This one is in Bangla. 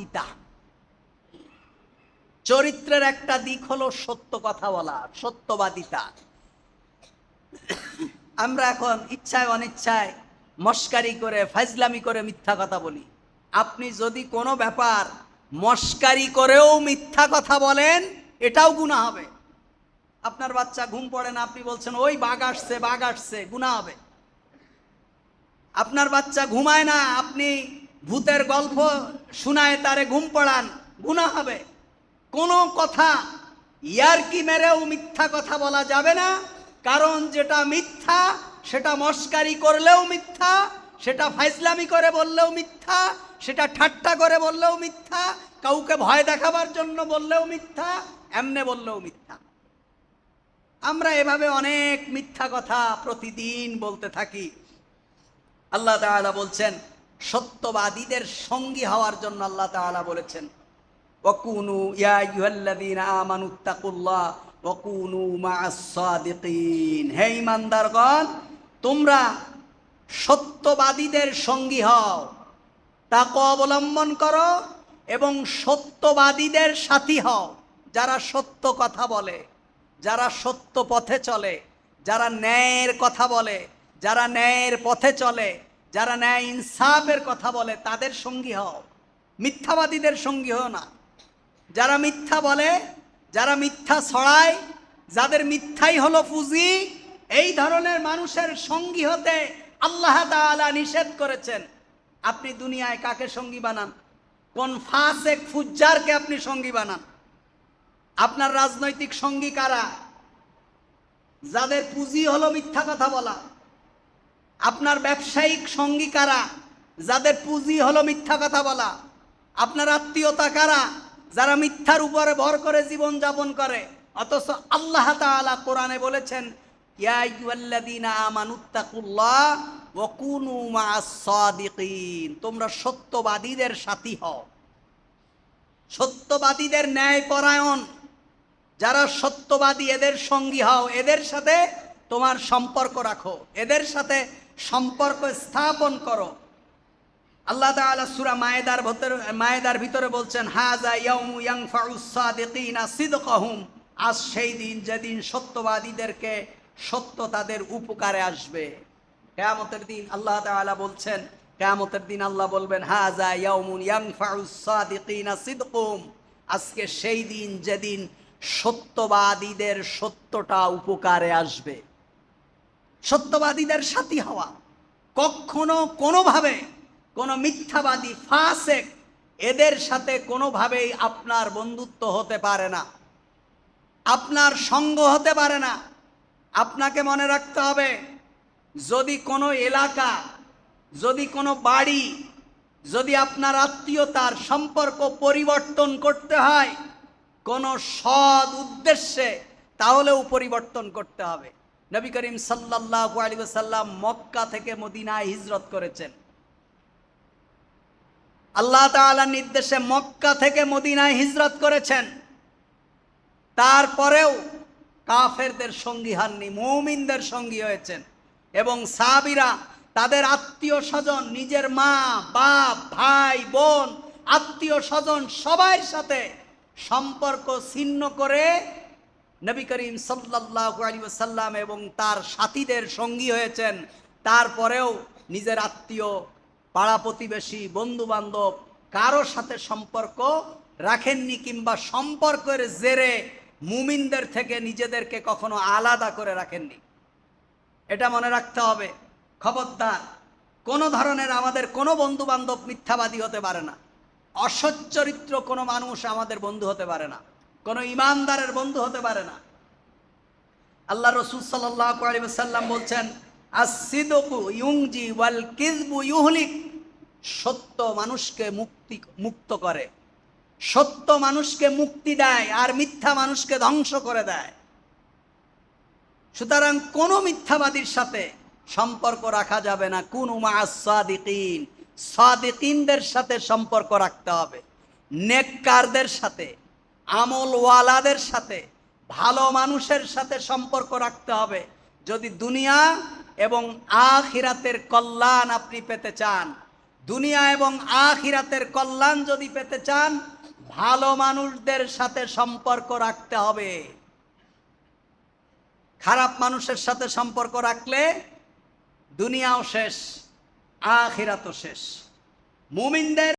সত্যবাদিতা। চরিত্রের একটা দিক হলো সত্য কথা বলা, সত্যবাদিতা। আমরা এখন ইচ্ছায় অনিচ্ছায় মস্কারি করে ফাজলামি করে মিথ্যা কথা বলি। আপনি যদি কোনো ব্যাপার মস্কারি করেও মিথ্যা কথা বলেন, এটাও গুনাহ হবে। আপনার বাচ্চা ঘুম পড়ে না, আপনি বলছেন ওই বাঘ আসছে বাঘ আসছে, গুনাহ হবে। আপনার বাচ্চা ঘুমায় না, আপনি ভূতের গল্প শোনায় তারে ঘুম পড়ান, গুনাহ হবে। কোনো কথা ইয়ারকি মেরেও মিথ্যা কথা বলা যাবে না, কারণ যেটা মিথ্যা সেটা মস্কারি করলেও মিথ্যা, সেটা ফাইজলামি করে বললেও মিথ্যা, সেটা ঠাট্টা করে বললেও মিথ্যা, কাউকে ভয় দেখাবার জন্য বললেও মিথ্যা, এমনে বললেও মিথ্যা। আমরা এভাবে অনেক মিথ্যা কথা প্রতিদিন বলতে থাকি। আল্লাহ তাআলা বলছেন সত্যবাদীদের সঙ্গী হওয়ার জন্য আল্লাহ তাআলা বলেছেন ওয়াকুনু ইয়া আইয়ুহাল্লাযীনা আমানুত্তাকুল্লাহ ওয়াকুনু মাআস সাদিকিন। হে ঈমানদারগণ, তোমরা সত্যবাদীদের সঙ্গী হও, তাকওয়া অবলম্বন করো এবং সত্যবাদীদের সাথী হও। যারা সত্য কথা বলে, যারা সত্য পথে চলে, যারা ন্যায়ের কথা বলে, যারা ন্যায়ের পথে চলে, যারা ন্যায় ইনসাফের কথা বলে, তাদের সঙ্গী হও, মিথ্যাবাদীদের সঙ্গী হও না। যারা মিথ্যা বলে, যারা মিথ্যা ছড়ায়, যাদের মিথ্যাই হলো পুঁজি, এই ধরনের মানুষের সঙ্গী হতে আল্লাহ তাআলা নিষেধ করেছেন। আপনি দুনিয়ায় কাকে সঙ্গী বানান? কোন ফাসেক ফুজ্জারকে আপনি সঙ্গী বানান? আপনার রাজনৈতিক সঙ্গী কারা? যাদের পুঁজি হলো মিথ্যা কথা বলা। আপনার ব্যবসায়িক সঙ্গী কারা? যাদের পুঁজি হলো মিথ্যা কথা বলা। আপনার আত্মীয়তা কারা? যারা মিথ্যার উপরে ভর করে জীবন যাপন করে। অথচ আল্লাহ তাআলা কোরআনে বলেছেন ইয়া আইয়ুহাল্লাযীনা আমানুত্তাকুল্লাহ ওয়া কুনু মাআস সাদিকিন। তোমরা সত্যবাদীদের সাথী হও, সত্যবাদীদের ন্যায়পরায়ণ যারা সত্যবাদী এদের সঙ্গী হও, এদের সাথে তোমার সম্পর্ক রাখো, এদের সাথে সম্পর্ক স্থাপন করো। আল্লাহ তাআলা সূরা মায়েদার ভিতরে বলছেন হাযা ইয়াউমু ইয়ানফাউস সাদিকিনা সিদকাহুম। আজ সেই দিন যেদিন সত্যবাদীদেরকে সত্য তাদের উপকারে আসবে। কিয়ামতের দিন আল্লাহ তাআলা বলছেন, কিয়ামতের দিন আল্লাহ বলবেন হাযা ইয়াউমুন ইয়ানফাউস সাদিকিনা সিদকুম। আজকে সেই দিন যেদিন সত্যবাদীদের সত্যটা উপকারে আসবে। সত্যবাদীদের সাথী হওয়া, কখনো কোনোভাবে কোনো মিথ্যাবাদী ফাসেক এদের সাথে কোনোভাবেই আপনার বন্ধুত্ব হতে পারে না, আপনার সঙ্গ হতে পারে না। আপনাকে মনে রাখতে হবে, যদি কোনো এলাকা, যদি কোনো বাড়ি, যদি আপনার আত্মীয়তার সম্পর্ক পরিবর্তন করতে হয় কোনো সৎ উদ্দেশ্যে, তাহলেও পরিবর্তন করতে হবে। নবী করিম সাল্লাল্লাহু আলাইহি ওয়াসাল্লাম মক্কা থেকে মদিনায় হিজরত করেছেন। আল্লাহ তাআলার নির্দেশে মক্কা থেকে মদিনায় হিজরত করেছেন। তারপরেও কাফেরদের সঙ্গী হননি, মুমিনদের সঙ্গী হয়েছেন। এবং সাহাবীরা তাদের আত্মীয় স্বজন, নিজের মা বাপ ভাই বোন আত্মীয় স্বজন সবার সাথে সম্পর্ক ছিন্ন করে নবী করিম সাল্লাল্লাহু আলাইহি ওয়াসাল্লাম এবং তার সাথীদের সঙ্গী হয়েছেন। তারপরেও নিজের আত্মীয়, পাড়া প্রতিবেশী, বন্ধু বান্ধব কারো সাথে সম্পর্ক রাখেননি, কিংবা সম্পর্কের জেরে মুমিনদের থেকে নিজেদেরকে কখনো আলাদা করে রাখেননি। এটা মনে রাখতে হবে। খবরদার, কোনো ধরনের আমাদের কোনো বন্ধু বান্ধব মিথ্যাবাদী হতে পারে না, অসৎ চরিত্র কোনো মানুষ আমাদের বন্ধু হতে পারে না, কোনো ইমানদারের বন্ধু হতে পারে না। আল্লাহ রাসূল সাল্লাল্লাহু আলাইহি ওয়াসাল্লাম বলছেন আস-সিদকু ইউনজি ওয়াল কিযবু ইউহলিক। সত্য মানুষকে মুক্ত করে, সত্য মানুষকে মুক্তি দেয়, আর মিথ্যা মানুষকে ধ্বংস করে দেয়। সুতরাং কোনো মিথ্যাবাদীর সাথে সম্পর্ক রাখা যাবে না। কুনু মাআস সাদিকিন, সাদিকিনদের সাথে সম্পর্ক রাখতে হবে, নেককারদের সাথে, আমলওয়ালাদের সাথে, ভালো মানুষের সাথে সম্পর্ক রাখতে হবে। যদি দুনিয়া এবং আখিরাতের কল্যাণ আপনি পেতে চান, দুনিয়া এবং আখিরাতের কল্যাণ যদি পেতে চান, ভালো মানুষদের সাথে সম্পর্ক রাখতে হবে। খারাপ মানুষের সাথে সম্পর্ক রাখলে দুনিয়াও শেষ, আখিরাতও শেষ। মুমিনদের